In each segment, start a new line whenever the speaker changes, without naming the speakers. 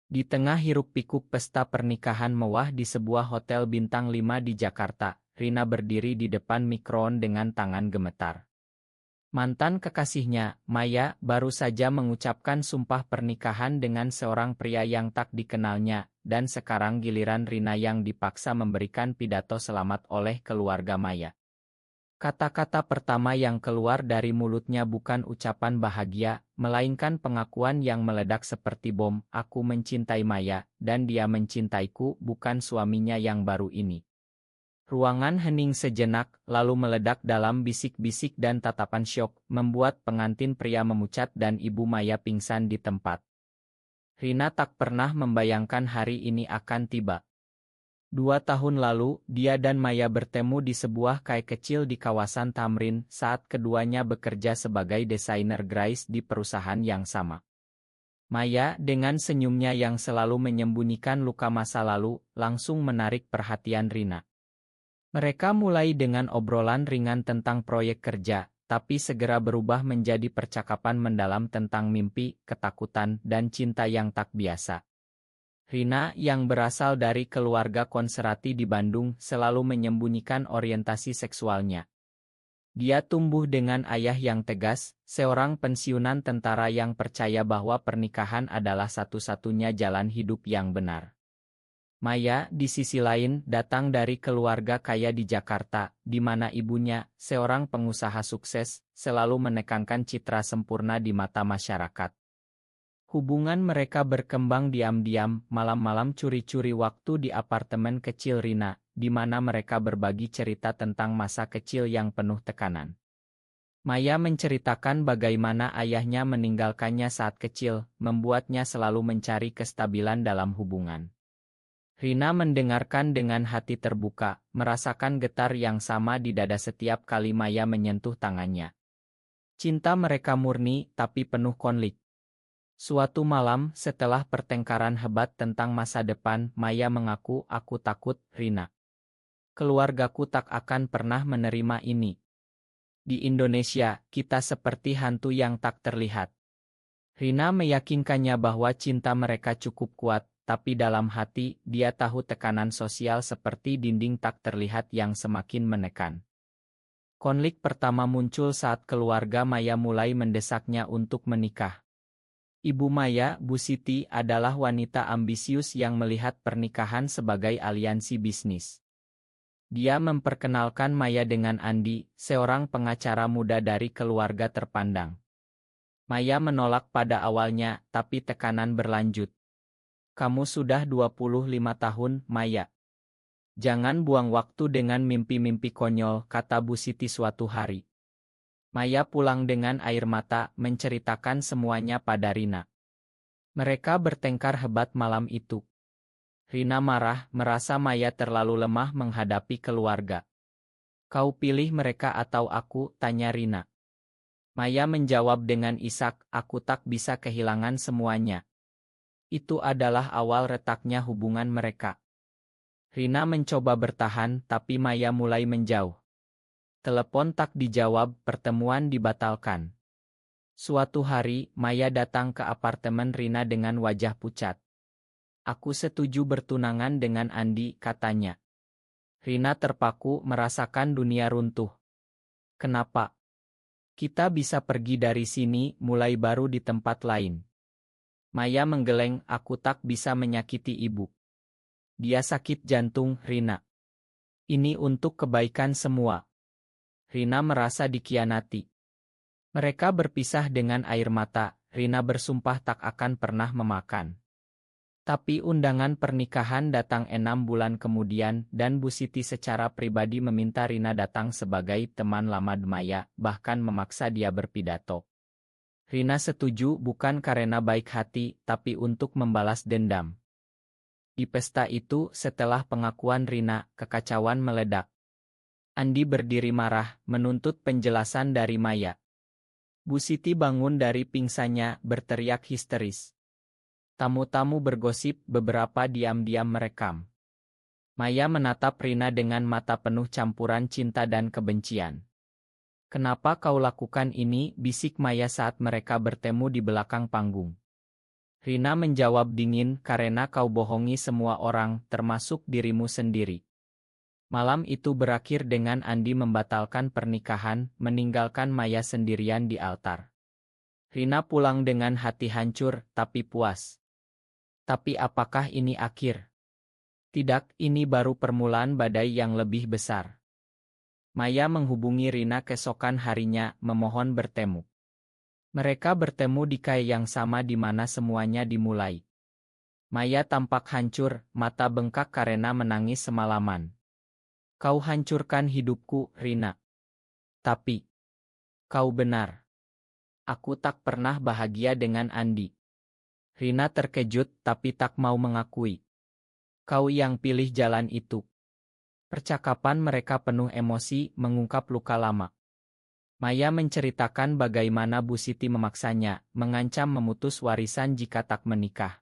Di tengah hiruk-pikuk pesta pernikahan mewah di sebuah hotel bintang 5 di Jakarta, Rina berdiri di depan mikroon dengan tangan gemetar. Mantan kekasihnya, Maya, baru saja mengucapkan sumpah pernikahan dengan seorang pria yang tak dikenalnya, dan sekarang giliran Rina yang dipaksa memberikan pidato selamat oleh keluarga Maya. Kata-kata pertama yang keluar dari mulutnya bukan ucapan bahagia, melainkan pengakuan yang meledak seperti bom, "Aku mencintai Maya, dan dia mencintaiku, bukan suaminya yang baru ini." Ruangan hening sejenak, lalu meledak dalam bisik-bisik dan tatapan syok, membuat pengantin pria memucat dan ibu Maya pingsan di tempat. Rina tak pernah membayangkan hari ini akan tiba. 2 tahun lalu, dia dan Maya bertemu di sebuah kai kecil di kawasan Tamrin saat keduanya bekerja sebagai desainer grafis di perusahaan yang sama. Maya, dengan senyumnya yang selalu menyembunyikan luka masa lalu, langsung menarik perhatian Rina. Mereka mulai dengan obrolan ringan tentang proyek kerja, tapi segera berubah menjadi percakapan mendalam tentang mimpi, ketakutan, dan cinta yang tak biasa. Rina, yang berasal dari keluarga konservatif di Bandung, selalu menyembunyikan orientasi seksualnya. Dia tumbuh dengan ayah yang tegas, seorang pensiunan tentara yang percaya bahwa pernikahan adalah satu-satunya jalan hidup yang benar. Maya, di sisi lain, datang dari keluarga kaya di Jakarta, di mana ibunya, seorang pengusaha sukses, selalu menekankan citra sempurna di mata masyarakat. Hubungan mereka berkembang diam-diam, malam-malam curi-curi waktu di apartemen kecil Rina, di mana mereka berbagi cerita tentang masa kecil yang penuh tekanan. Maya menceritakan bagaimana ayahnya meninggalkannya saat kecil, membuatnya selalu mencari kestabilan dalam hubungan. Rina mendengarkan dengan hati terbuka, merasakan getar yang sama di dada setiap kali Maya menyentuh tangannya. Cinta mereka murni, tapi penuh konflik. Suatu malam, setelah pertengkaran hebat tentang masa depan, Maya mengaku, "Aku takut, Rina. Keluargaku tak akan pernah menerima ini. Di Indonesia, kita seperti hantu yang tak terlihat." Rina meyakinkannya bahwa cinta mereka cukup kuat, tapi dalam hati, dia tahu tekanan sosial seperti dinding tak terlihat yang semakin menekan. Konflik pertama muncul saat keluarga Maya mulai mendesaknya untuk menikah. Ibu Maya, Bu Siti, adalah wanita ambisius yang melihat pernikahan sebagai aliansi bisnis. Dia memperkenalkan Maya dengan Andi, seorang pengacara muda dari keluarga terpandang. Maya menolak pada awalnya, tapi tekanan berlanjut. "Kamu sudah 25 tahun, Maya. Jangan buang waktu dengan mimpi-mimpi konyol," kata Bu Siti suatu hari. Maya pulang dengan air mata, menceritakan semuanya pada Rina. Mereka bertengkar hebat malam itu. Rina marah, merasa Maya terlalu lemah menghadapi keluarga. "Kau pilih mereka atau aku?" tanya Rina. Maya menjawab dengan isak, "Aku tak bisa kehilangan semuanya." Itu adalah awal retaknya hubungan mereka. Rina mencoba bertahan, tapi Maya mulai menjauh. Telepon tak dijawab, pertemuan dibatalkan. Suatu hari, Maya datang ke apartemen Rina dengan wajah pucat. "Aku setuju bertunangan dengan Andi," katanya. Rina terpaku, merasakan dunia runtuh. "Kenapa? Kita bisa pergi dari sini, mulai baru di tempat lain." Maya menggeleng, "Aku tak bisa menyakiti ibu. Dia sakit jantung, Rina. Ini untuk kebaikan semua." Rina merasa dikhianati. Mereka berpisah dengan air mata. Rina bersumpah tak akan pernah memakan. Tapi undangan pernikahan datang 6 bulan kemudian, dan Bu Siti secara pribadi meminta Rina datang sebagai teman lama Maya, bahkan memaksa dia berpidato. Rina setuju bukan karena baik hati, tapi untuk membalas dendam. Di pesta itu, setelah pengakuan Rina, kekacauan meledak. Andi berdiri marah, menuntut penjelasan dari Maya. Bu Siti bangun dari pingsannya, berteriak histeris. Tamu-tamu bergosip, beberapa diam-diam merekam. Maya menatap Rina dengan mata penuh campuran cinta dan kebencian. "Kenapa kau lakukan ini?" bisik Maya saat mereka bertemu di belakang panggung. Rina menjawab dingin, karena kau bohongi semua orang, termasuk dirimu sendiri. Malam itu berakhir dengan Andi membatalkan pernikahan, meninggalkan Maya sendirian di altar. Rina pulang dengan hati hancur, tapi puas. Tapi apakah ini akhir? Tidak, ini baru permulaan badai yang lebih besar. Maya menghubungi Rina keesokan harinya, memohon bertemu. Mereka bertemu di kai yang sama di mana semuanya dimulai. Maya tampak hancur, mata bengkak karena menangis semalaman. Kau hancurkan hidupku, Rina. Tapi, kau benar. Aku tak pernah bahagia dengan Andi. Rina terkejut tapi tak mau mengakui. Kau yang pilih jalan itu. Percakapan mereka penuh emosi, mengungkap luka lama. Maya menceritakan bagaimana Bu Siti memaksanya, mengancam memutus warisan jika tak menikah.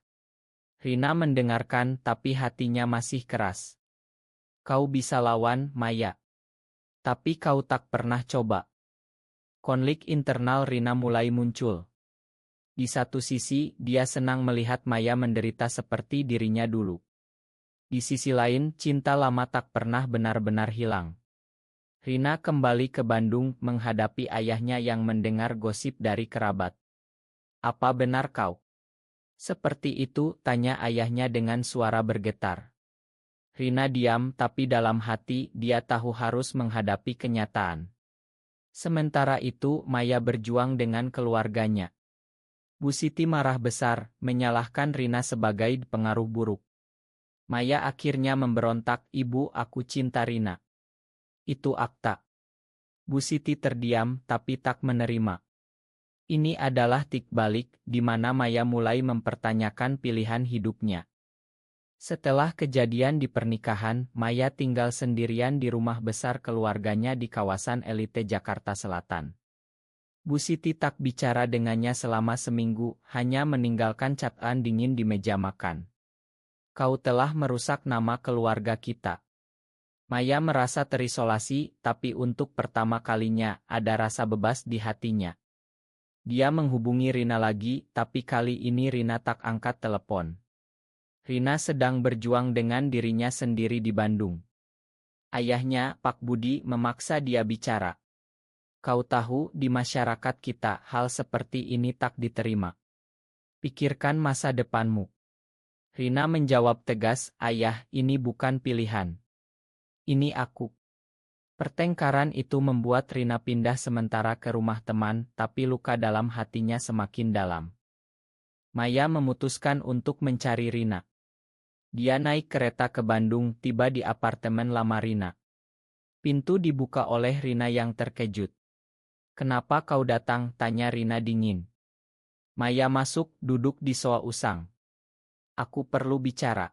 Rina mendengarkan tapi hatinya masih keras. Kau bisa lawan, Maya. Tapi kau tak pernah coba. Konflik internal Rina mulai muncul. Di satu sisi, dia senang melihat Maya menderita seperti dirinya dulu. Di sisi lain, cinta lama tak pernah benar-benar hilang. Rina kembali ke Bandung menghadapi ayahnya yang mendengar gosip dari kerabat. Apa benar kau? Seperti itu, tanya ayahnya dengan suara bergetar. Rina diam tapi dalam hati dia tahu harus menghadapi kenyataan. Sementara itu, Maya berjuang dengan keluarganya. Bu Siti marah besar, menyalahkan Rina sebagai pengaruh buruk. Maya akhirnya memberontak, Ibu, aku cinta Rina. Itu akta. Bu Siti terdiam tapi tak menerima. Ini adalah titik balik, di mana Maya mulai mempertanyakan pilihan hidupnya. Setelah kejadian di pernikahan, Maya tinggal sendirian di rumah besar keluarganya di kawasan elite Jakarta Selatan. Bu Siti tak bicara dengannya selama seminggu, hanya meninggalkan catatan dingin di meja makan. Kau telah merusak nama keluarga kita. Maya merasa terisolasi, tapi untuk pertama kalinya ada rasa bebas di hatinya. Dia menghubungi Rina lagi, tapi kali ini Rina tak angkat telepon. Rina sedang berjuang dengan dirinya sendiri di Bandung. Ayahnya, Pak Budi, memaksa dia bicara. Kau tahu, di masyarakat kita, hal seperti ini tak diterima. Pikirkan masa depanmu. Rina menjawab tegas, Ayah, ini bukan pilihan. Ini aku. Pertengkaran itu membuat Rina pindah sementara ke rumah teman, tapi luka dalam hatinya semakin dalam. Maya memutuskan untuk mencari Rina. Dia naik kereta ke Bandung, tiba di apartemen lama Rina. Pintu dibuka oleh Rina yang terkejut. Kenapa kau datang? Tanya Rina dingin. Maya masuk, duduk di sofa usang. Aku perlu bicara.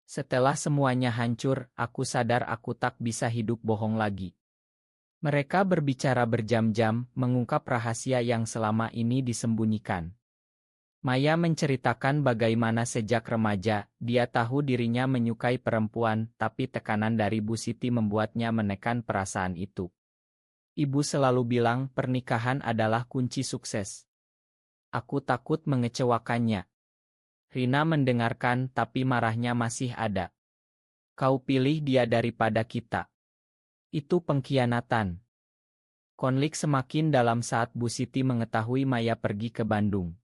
Setelah semuanya hancur, aku sadar aku tak bisa hidup bohong lagi. Mereka berbicara berjam-jam, mengungkap rahasia yang selama ini disembunyikan. Maya menceritakan bagaimana sejak remaja, dia tahu dirinya menyukai perempuan, tapi tekanan dari Bu Siti membuatnya menekan perasaan itu. Ibu selalu bilang pernikahan adalah kunci sukses. Aku takut mengecewakannya. Rina mendengarkan tapi marahnya masih ada. Kau pilih dia daripada kita. Itu pengkhianatan. Konflik semakin dalam saat Bu Siti mengetahui Maya pergi ke Bandung.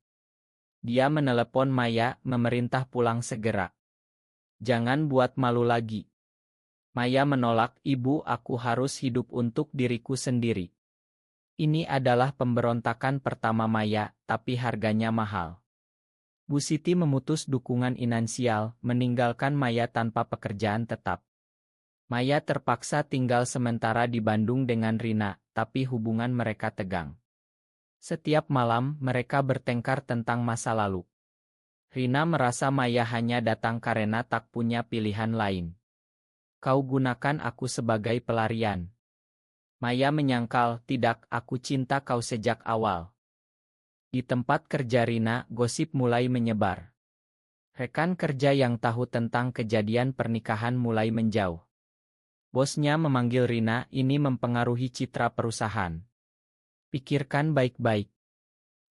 Dia menelepon Maya, memerintah pulang segera. Jangan buat malu lagi. Maya menolak, Ibu, aku harus hidup untuk diriku sendiri. Ini adalah pemberontakan pertama Maya, tapi harganya mahal. Bu Siti memutus dukungan finansial, meninggalkan Maya tanpa pekerjaan tetap. Maya terpaksa tinggal sementara di Bandung dengan Rina, tapi hubungan mereka tegang. Setiap malam, mereka bertengkar tentang masa lalu. Rina merasa Maya hanya datang karena tak punya pilihan lain. Kau gunakan aku sebagai pelarian. Maya menyangkal, tidak, aku cinta kau sejak awal. Di tempat kerja Rina, gosip mulai menyebar. Rekan kerja yang tahu tentang kejadian pernikahan mulai menjauh. Bosnya memanggil Rina, ini mempengaruhi citra perusahaan. Pikirkan baik-baik.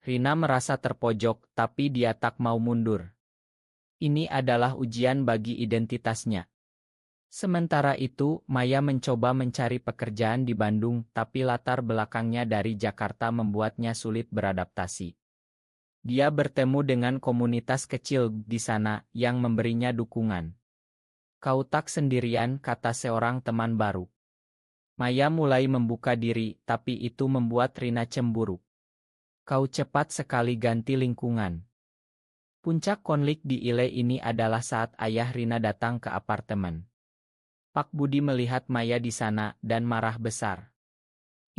Rina merasa terpojok, tapi dia tak mau mundur. Ini adalah ujian bagi identitasnya. Sementara itu, Maya mencoba mencari pekerjaan di Bandung, tapi latar belakangnya dari Jakarta membuatnya sulit beradaptasi. Dia bertemu dengan komunitas kecil di sana yang memberinya dukungan. "Kau tak sendirian," kata seorang teman baru. Maya mulai membuka diri, tapi itu membuat Rina cemburu. "Kau cepat sekali ganti lingkungan." Puncak konflik di Ile ini adalah saat ayah Rina datang ke apartemen. Pak Budi melihat Maya di sana dan marah besar.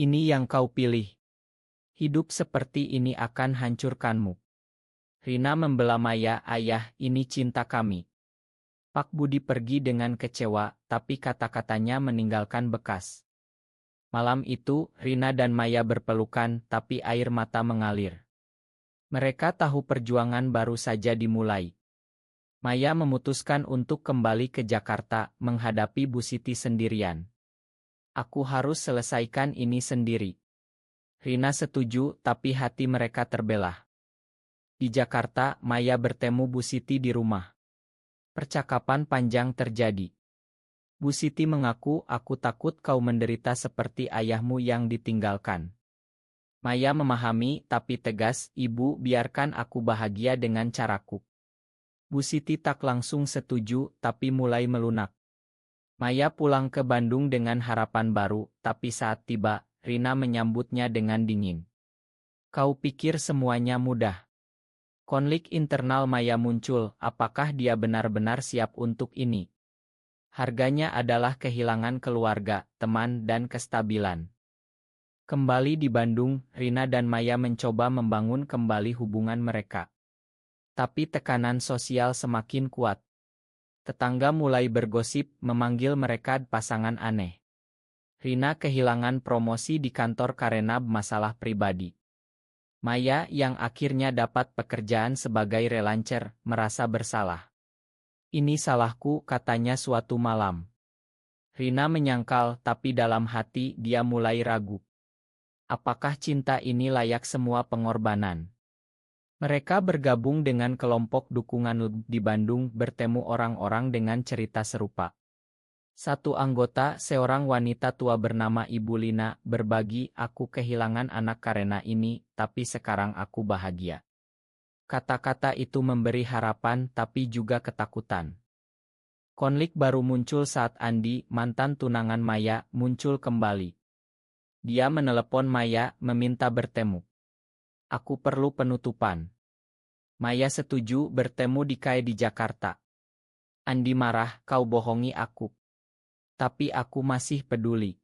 "Ini yang kau pilih. Hidup seperti ini akan hancurkanmu." Rina membela Maya, "Ayah, ini cinta kami." Pak Budi pergi dengan kecewa, tapi kata-katanya meninggalkan bekas. Malam itu, Rina dan Maya berpelukan, tapi air mata mengalir. Mereka tahu perjuangan baru saja dimulai. Maya memutuskan untuk kembali ke Jakarta, menghadapi Bu Siti sendirian. "Aku harus selesaikan ini sendiri." Rina setuju, tapi hati mereka terbelah. Di Jakarta, Maya bertemu Bu Siti di rumah. Percakapan panjang terjadi. Bu Siti mengaku, "Aku takut kau menderita seperti ayahmu yang ditinggalkan." Maya memahami, tapi tegas, "Ibu, biarkan aku bahagia dengan caraku." Bu Siti tak langsung setuju, tapi mulai melunak. Maya pulang ke Bandung dengan harapan baru, tapi saat tiba, Rina menyambutnya dengan dingin. "Kau pikir semuanya mudah?" Konflik internal Maya muncul, apakah dia benar-benar siap untuk ini? Harganya adalah kehilangan keluarga, teman, dan kestabilan. Kembali di Bandung, Rina dan Maya mencoba membangun kembali hubungan mereka. Tapi tekanan sosial semakin kuat. Tetangga mulai bergosip, memanggil mereka pasangan aneh. Rina kehilangan promosi di kantor karena masalah pribadi. Maya, yang akhirnya dapat pekerjaan sebagai relancer, merasa bersalah. "Ini salahku," katanya suatu malam. Rina menyangkal, tapi dalam hati dia mulai ragu. Apakah cinta ini layak semua pengorbanan? Mereka bergabung dengan kelompok dukungan di Bandung, bertemu orang-orang dengan cerita serupa. Satu anggota, seorang wanita tua bernama Ibu Lina, berbagi, "Aku kehilangan anak karena ini, tapi sekarang aku bahagia." Kata-kata itu memberi harapan tapi juga ketakutan. Konflik baru muncul saat Andi, mantan tunangan Maya, muncul kembali. Dia menelepon Maya, meminta bertemu. "Aku perlu penutupan." Maya setuju bertemu di KAI di Jakarta. Andi marah, "Kau bohongi aku." "Tapi aku masih peduli."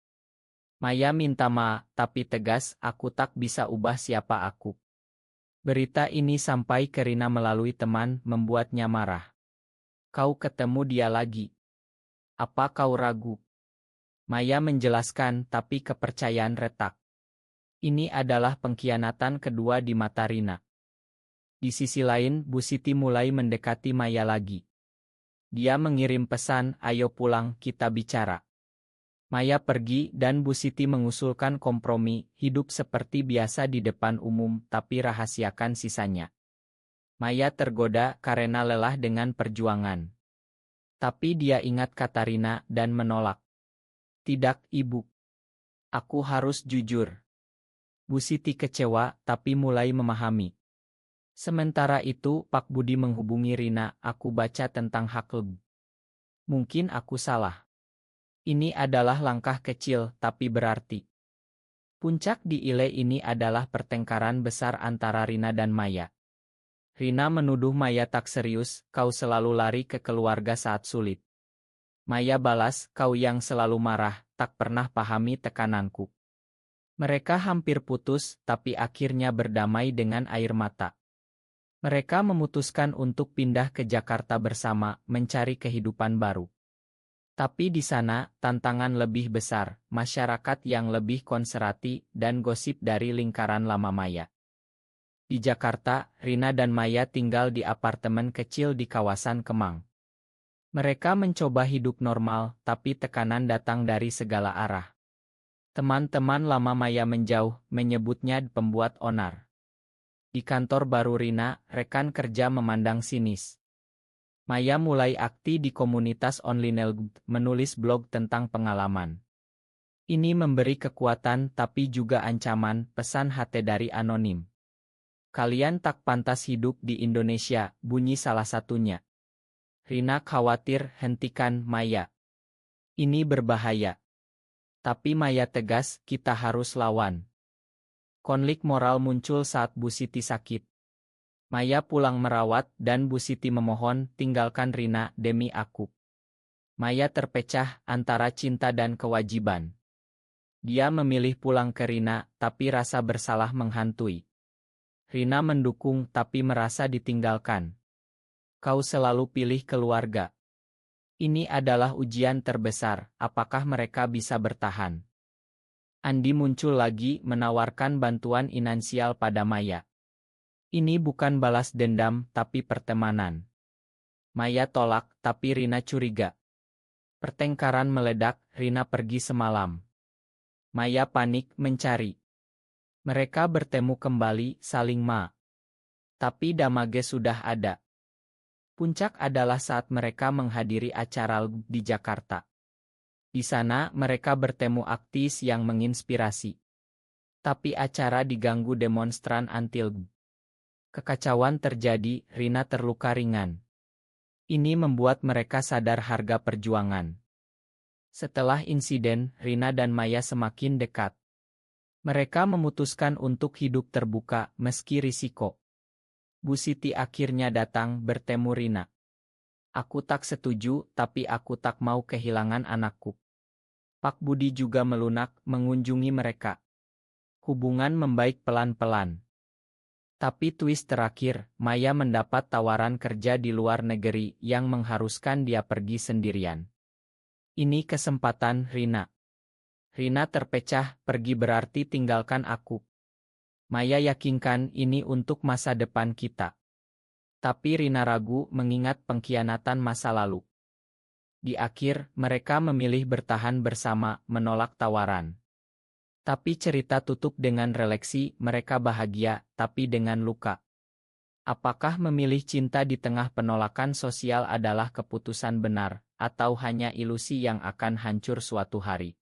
Maya minta maaf, tapi tegas, "Aku tak bisa ubah siapa aku." Berita ini sampai ke Rina melalui teman, membuatnya marah. "Kau ketemu dia lagi. Apa kau ragu?" Maya menjelaskan, tapi kepercayaan retak. Ini adalah pengkhianatan kedua di mata Rina. Di sisi lain, Bu Siti mulai mendekati Maya lagi. Dia mengirim pesan, "Ayo pulang, kita bicara." Maya pergi dan Bu Siti mengusulkan kompromi, hidup seperti biasa di depan umum, tapi rahasiakan sisanya. Maya tergoda karena lelah dengan perjuangan. Tapi dia ingat kata Rina dan menolak. "Tidak, Ibu. Aku harus jujur." Bu Siti kecewa, tapi mulai memahami. Sementara itu, Pak Budi menghubungi Rina, "Aku baca tentang hak leb. Mungkin aku salah. Ini adalah langkah kecil, tapi berarti." Puncak di Ile ini adalah pertengkaran besar antara Rina dan Maya. Rina menuduh Maya tak serius, "Kau selalu lari ke keluarga saat sulit." Maya balas, "Kau yang selalu marah, tak pernah pahami tekananku." Mereka hampir putus, tapi akhirnya berdamai dengan air mata. Mereka memutuskan untuk pindah ke Jakarta bersama, mencari kehidupan baru. Tapi di sana, tantangan lebih besar, masyarakat yang lebih konservatif, dan gosip dari lingkaran lama Maya. Di Jakarta, Rina dan Maya tinggal di apartemen kecil di kawasan Kemang. Mereka mencoba hidup normal, tapi tekanan datang dari segala arah. Teman-teman lama Maya menjauh, menyebutnya pembuat onar. Di kantor baru Rina, rekan kerja memandang sinis. Maya mulai aktif di komunitas online, menulis blog tentang pengalaman. Ini memberi kekuatan tapi juga ancaman, pesan HT dari anonim. Kalian tak pantas hidup di Indonesia, bunyi salah satunya. Rina khawatir, hentikan Maya. Ini berbahaya. Tapi Maya tegas, kita harus lawan. Konflik moral muncul saat Bu Siti sakit. Maya pulang merawat dan Bu Siti memohon, tinggalkan Rina demi aku. Maya terpecah antara cinta dan kewajiban. Dia memilih pulang ke Rina, tapi rasa bersalah menghantui. Rina mendukung tapi merasa ditinggalkan. Kau selalu pilih keluarga. Ini adalah ujian terbesar, apakah mereka bisa bertahan? Andi muncul lagi menawarkan bantuan finansial pada Maya. Ini bukan balas dendam, tapi pertemanan. Maya tolak, tapi Rina curiga. Pertengkaran meledak, Rina pergi semalam. Maya panik mencari. Mereka bertemu kembali, saling tapi damage sudah ada. Puncak adalah saat mereka menghadiri acara di Jakarta. Di sana mereka bertemu aktivis yang menginspirasi. Tapi acara diganggu demonstran anti-LGBTI. Kekacauan terjadi, Rina terluka ringan. Ini membuat mereka sadar harga perjuangan. Setelah insiden, Rina dan Maya semakin dekat. Mereka memutuskan untuk hidup terbuka, meski risiko. Bu Siti akhirnya datang bertemu Rina. Aku tak setuju, tapi aku tak mau kehilangan anakku. Pak Budi juga melunak mengunjungi mereka. Hubungan membaik pelan-pelan. Tapi twist terakhir, Maya mendapat tawaran kerja di luar negeri yang mengharuskan dia pergi sendirian. Ini kesempatan Rina. Rina terpecah, pergi berarti tinggalkan aku. Maya yakinkan ini untuk masa depan kita. Tapi Rina ragu mengingat pengkhianatan masa lalu. Di akhir, mereka memilih bertahan bersama, menolak tawaran. Tapi cerita tutup dengan refleksi, mereka bahagia, tapi dengan luka. Apakah memilih cinta di tengah penolakan sosial adalah keputusan benar, atau hanya ilusi yang akan hancur suatu hari?